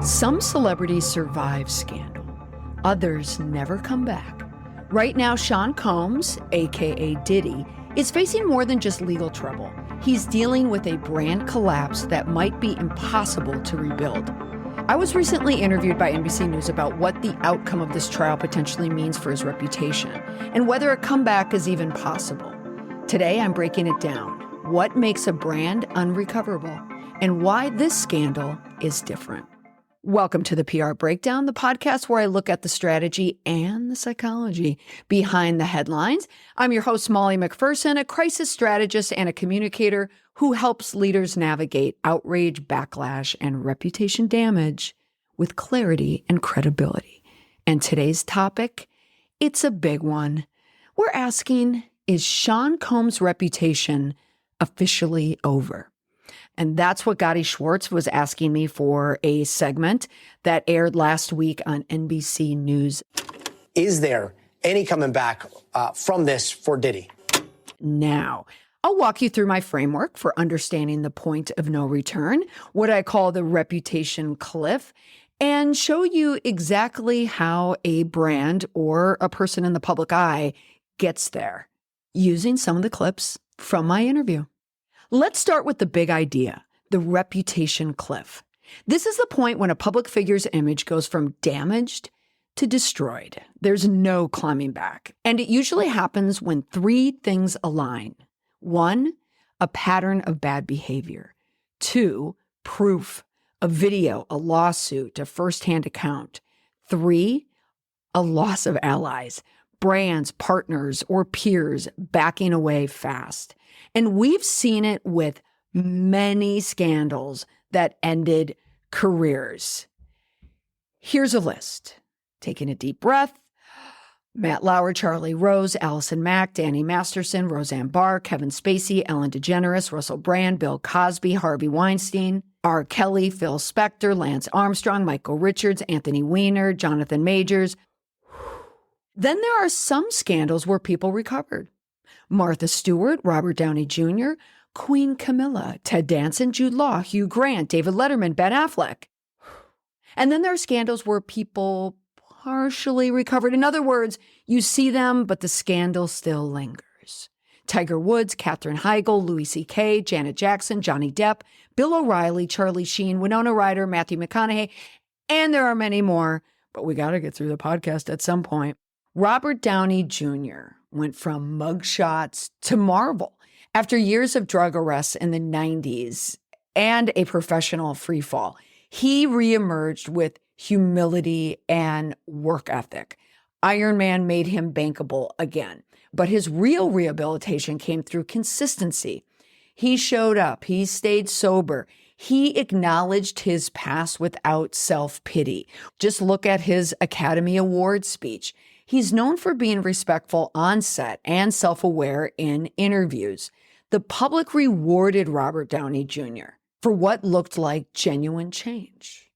Some celebrities survive scandal. Others never come back. Right now, Sean Combs, aka Diddy, is facing more than just legal trouble. He's dealing with a brand collapse that might be impossible to rebuild. I was recently interviewed by NBC News about what the outcome of this trial potentially means for his reputation and whether a comeback is even possible. Today, I'm breaking it down. What makes a brand unrecoverable and why this scandal is different. Welcome to the PR Breakdown, the podcast where I look at the strategy and the psychology behind the headlines. I'm your host, Molly McPherson, a crisis strategist and a communicator who helps leaders navigate outrage, backlash, and reputation damage with clarity and credibility. And today's topic, it's a big one. We're asking, is Sean Combs' reputation officially over? And that's what Gotti Schwartz was asking me for a segment that aired last week on NBC News. Is there any coming back from this for Diddy? Now, I'll walk you through my framework for understanding the point of no return, what I call the reputation cliff, and show you exactly how a brand or a person in the public eye gets there, using some of the clips from my interview. Let's start with the big idea, the reputation cliff. This is the point when a public figure's image goes from damaged to destroyed. There's no climbing back. And it usually happens when three things align. 1, a pattern of bad behavior. 2, proof, a video, a lawsuit, a firsthand account. 3, a loss of allies, brands, partners, or peers backing away fast. And we've seen it with many scandals that ended careers. Here's a list. Taking a deep breath. Matt Lauer, Charlie Rose, Allison Mack, Danny Masterson, Roseanne Barr, Kevin Spacey, Ellen DeGeneres, Russell Brand, Bill Cosby, Harvey Weinstein, R. Kelly, Phil Spector, Lance Armstrong, Michael Richards, Anthony Weiner, Jonathan Majors. Then there are some scandals where people recovered. Martha Stewart, Robert Downey Jr., Queen Camilla, Ted Danson, Jude Law, Hugh Grant, David Letterman, Ben Affleck. And then there are scandals where people partially recovered. In other words, you see them, but the scandal still lingers. Tiger Woods, Katherine Heigl, Louis C.K., Janet Jackson, Johnny Depp, Bill O'Reilly, Charlie Sheen, Winona Ryder, Matthew McConaughey, and there are many more, but we got to get through the podcast at some point. Robert Downey Jr. went from mugshots to Marvel after years of drug arrests in the 90s and a professional freefall. He reemerged with humility and work ethic. Iron Man made him bankable again, but his real rehabilitation came through consistency. He showed up. He stayed sober. He acknowledged his past without self-pity. Just look at his Academy Award speech. He's known for being respectful on set and self-aware in interviews. The public rewarded Robert Downey Jr. for what looked like genuine change.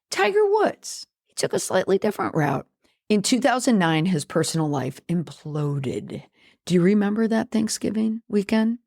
Tiger Woods, he took a slightly different route. In 2009, his personal life imploded. Do you remember that Thanksgiving weekend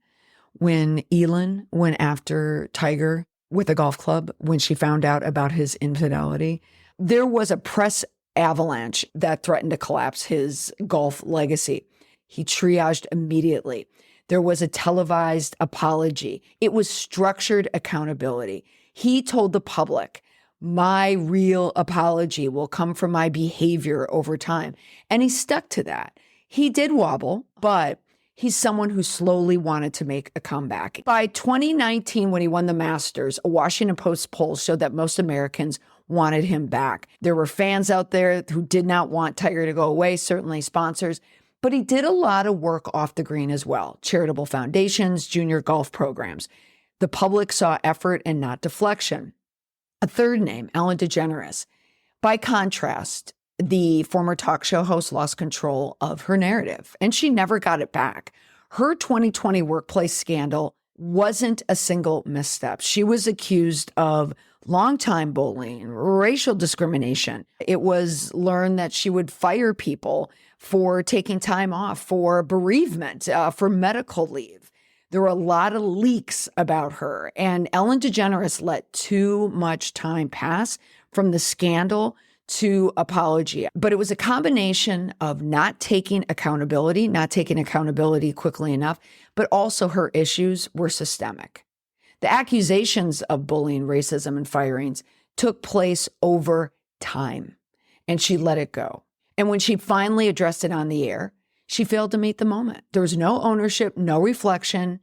when Elin went after Tiger with a golf club when she found out about his infidelity? There was a press avalanche that threatened to collapse his golf legacy. He triaged immediately. There was a televised apology. It was structured accountability. He told the public, my real apology will come from my behavior over time. And he stuck to that. He did wobble, but he's someone who slowly wanted to make a comeback. By 2019, when he won the Masters, a Washington Post poll showed that most Americans wanted him back. There were fans out there who did not want Tiger to go away, certainly sponsors, but he did a lot of work off the green as well. Charitable foundations, junior golf programs. The public saw effort and not deflection. A third name, Ellen DeGeneres. By contrast, the former talk show host lost control of her narrative, and she never got it back. Her 2020 workplace scandal wasn't a single misstep. She was accused of longtime bullying, racial discrimination. It was learned that she would fire people for taking time off, for bereavement, for medical leave. There were a lot of leaks about her, and Ellen DeGeneres let too much time pass from the scandal to apology. But it was a combination of not taking accountability quickly enough, but also her issues were systemic. The accusations of bullying, racism, and firings took place over time, and she let it go. And when she finally addressed it on the air, she failed to meet the moment. There was no ownership, no reflection.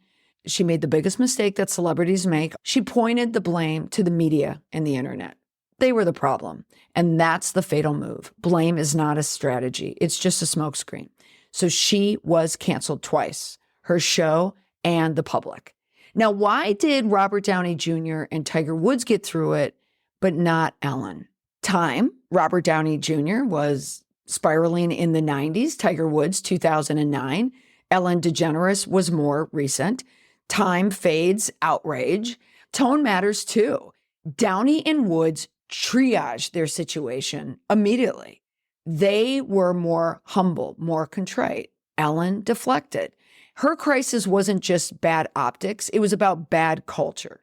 She made the biggest mistake that celebrities make. She pointed the blame to the media and the internet. They were the problem. And that's the fatal move. Blame is not a strategy. It's just a smokescreen. So she was canceled twice, her show and the public. Now, why did Robert Downey Jr. and Tiger Woods get through it, but not Ellen? Time, Robert Downey Jr. was spiraling in the 90s, Tiger Woods, 2009. Ellen DeGeneres was more recent. Time fades, outrage. Tone matters too. Downey and Woods triaged their situation immediately. They were more humble, more contrite. Ellen deflected. Her crisis wasn't just bad optics. It was about bad culture.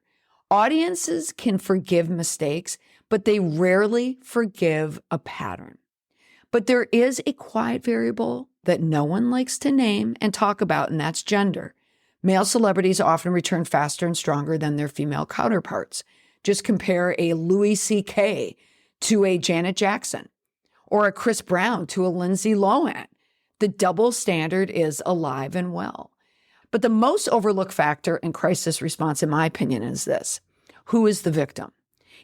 Audiences can forgive mistakes, but they rarely forgive a pattern. But there is a quiet variable that no one likes to name and talk about, and that's gender. Male celebrities often return faster and stronger than their female counterparts. Just compare a Louis C.K. to a Janet Jackson or a Chris Brown to a Lindsay Lohan. The double standard is alive and well. But the most overlooked factor in crisis response, in my opinion, is this: who is the victim?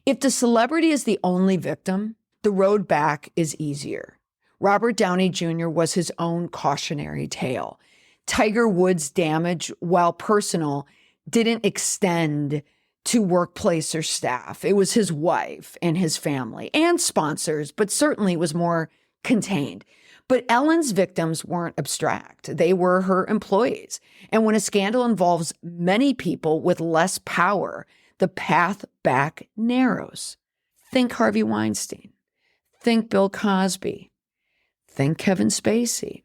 If the celebrity is the only victim, the road back is easier. Robert Downey Jr. was his own cautionary tale. Tiger Woods' damage, while personal, didn't extend to workplace or staff. It was his wife and his family and sponsors, but certainly was more contained. But Ellen's victims weren't abstract. They were her employees. And when a scandal involves many people with less power, the path back narrows. Think Harvey Weinstein. Think Bill Cosby. Think Kevin Spacey.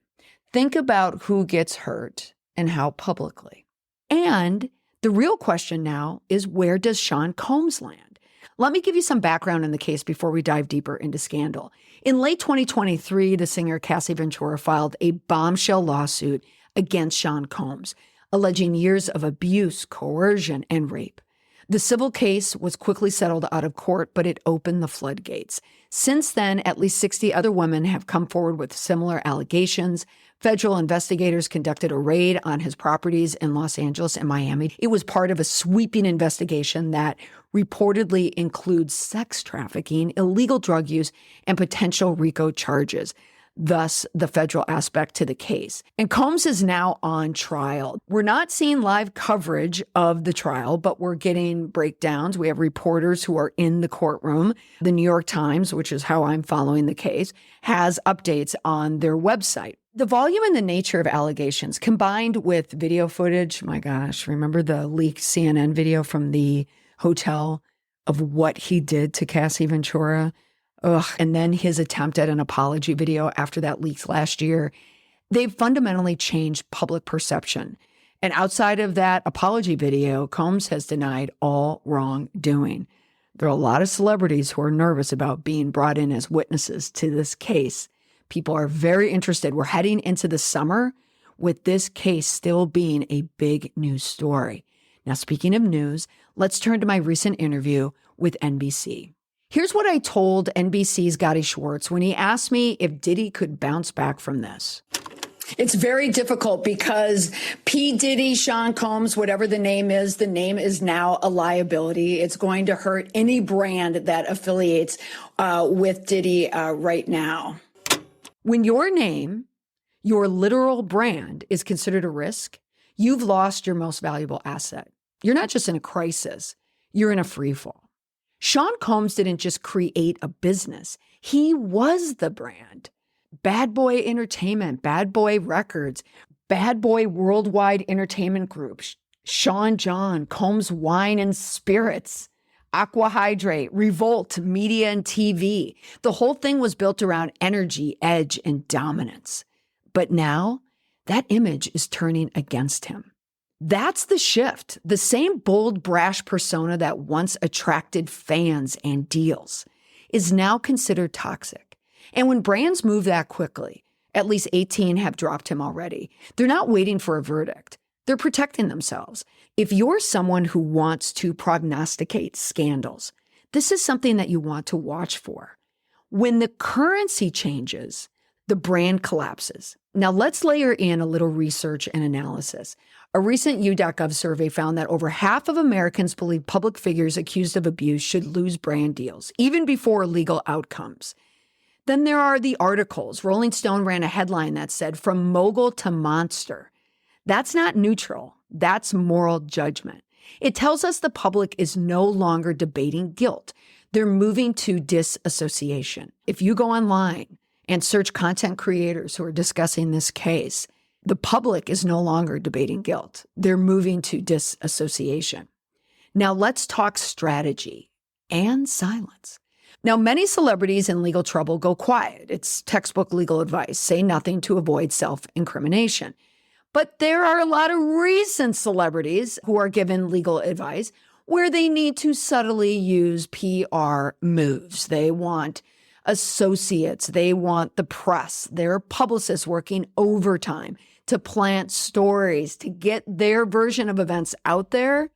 Think about who gets hurt and how publicly. And the real question now is, where does Sean Combs land? Let me give you some background in the case before we dive deeper into scandal. In late 2023, the singer Cassie Ventura filed a bombshell lawsuit against Sean Combs, alleging years of abuse, coercion, and rape. The civil case was quickly settled out of court, but it opened the floodgates. Since then, at least 60 other women have come forward with similar allegations. Federal investigators conducted a raid on his properties in Los Angeles and Miami. It was part of a sweeping investigation that reportedly includes sex trafficking, illegal drug use, and potential RICO charges. Thus, the federal aspect to the case. And Combs is now on trial. We're not seeing live coverage of the trial, but we're getting breakdowns. We have reporters who are in the courtroom. The New York Times, which is how I'm following the case, has updates on their website. The volume and the nature of allegations combined with video footage, my gosh, remember the leaked CNN video from the hotel of what he did to Cassie Ventura? Ugh. And then his attempt at an apology video after that leaked last year. They've fundamentally changed public perception. And outside of that apology video, Combs has denied all wrongdoing. There are a lot of celebrities who are nervous about being brought in as witnesses to this case. People are very interested. We're heading into the summer with this case still being a big news story. Now, speaking of news, let's turn to my recent interview with NBC. Here's what I told NBC's Gotti Schwartz when he asked me if Diddy could bounce back from this. It's very difficult because P. Diddy, Sean Combs, whatever the name is now a liability. It's going to hurt any brand that affiliates with Diddy right now. When your name, your literal brand, is considered a risk, you've lost your most valuable asset. You're not just in a crisis, you're in a freefall. Sean Combs didn't just create a business. He was the brand. Bad Boy Entertainment, Bad Boy Records, Bad Boy Worldwide Entertainment Group, Sean John, Combs Wine and Spirits, Aqua Hydrate, Revolt, Media and TV. The whole thing was built around energy, edge, and dominance. But now, that image is turning against him. That's the shift. The same bold, brash persona that once attracted fans and deals is now considered toxic. And when brands move that quickly, at least 18 have dropped him already. They're not waiting for a verdict. They're protecting themselves. If you're someone who wants to prognosticate scandals, this is something that you want to watch for. When the currency changes, the brand collapses. Now let's layer in a little research and analysis. A recent U.gov survey found that over half of Americans believe public figures accused of abuse should lose brand deals, even before legal outcomes. Then there are the articles. Rolling Stone ran a headline that said, "From mogul to monster." That's not neutral. That's moral judgment. It tells us the public is no longer debating guilt. They're moving to disassociation. If you go online and search content creators who are discussing this case, the public is no longer debating guilt. They're moving to disassociation. Now let's talk strategy and silence. Now, many celebrities in legal trouble go quiet. It's textbook legal advice. Say nothing to avoid self-incrimination. But there are a lot of recent celebrities who are given legal advice where they need to subtly use PR moves. They want associates. They want the press. Their publicists working overtime to plant stories, to get their version of events out there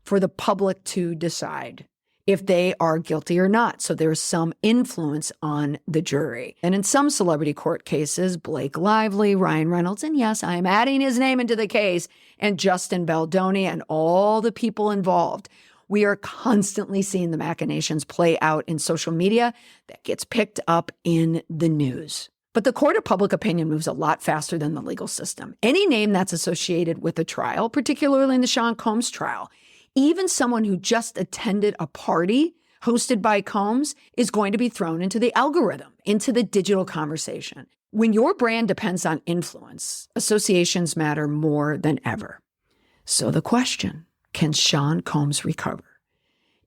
for the public to decide if they are guilty or not. So there's some influence on the jury. And in some celebrity court cases, Blake Lively, Ryan Reynolds, and yes, I am adding his name into the case, and Justin Baldoni and all the people involved, we are constantly seeing the machinations play out in social media that gets picked up in the news. But the court of public opinion moves a lot faster than the legal system. Any name that's associated with a trial, particularly in the Sean Combs trial, even someone who just attended a party hosted by Combs is going to be thrown into the algorithm, into the digital conversation. When your brand depends on influence, associations matter more than ever. So the question, can Sean Combs recover?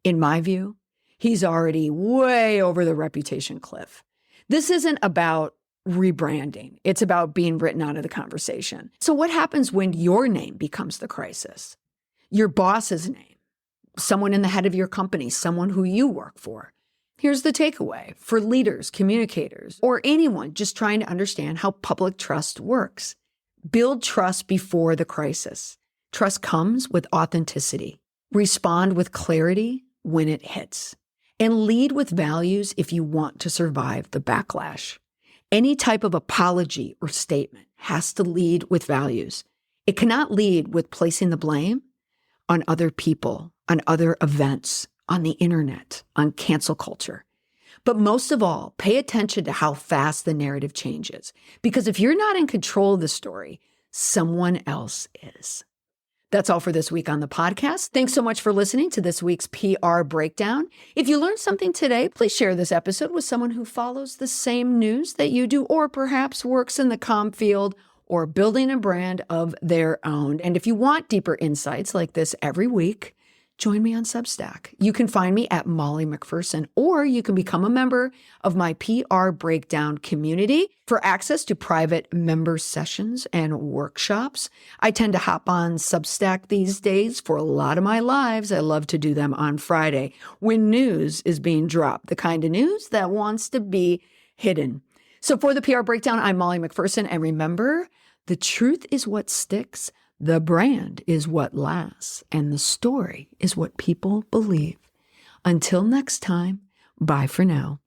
In my view, he's already way over the reputation cliff. This isn't about rebranding. It's about being written out of the conversation. So what happens when your name becomes the crisis? Your boss's name, someone in the head of your company, someone who you work for. Here's the takeaway for leaders, communicators, or anyone just trying to understand how public trust works. Build trust before the crisis. Trust comes with authenticity. Respond with clarity when it hits. And lead with values if you want to survive the backlash. Any type of apology or statement has to lead with values. It cannot lead with placing the blame on other people, on other events, on the internet, on cancel culture. But most of all, pay attention to how fast the narrative changes. Because if you're not in control of the story, someone else is. That's all for this week on the podcast. Thanks so much for listening to this week's PR Breakdown. If you learned something today, please share this episode with someone who follows the same news that you do, or perhaps works in the comm field or building a brand of their own. And if you want deeper insights like this every week, join me on Substack. You can find me at Molly McPherson, or you can become a member of my PR Breakdown community for access to private member sessions and workshops. I tend to hop on Substack these days for a lot of my lives. I love to do them on Friday when news is being dropped, the kind of news that wants to be hidden. So for the PR Breakdown, I'm Molly McPherson, and remember, the truth is what sticks. The brand is what lasts, and the story is what people believe. Until next time, bye for now.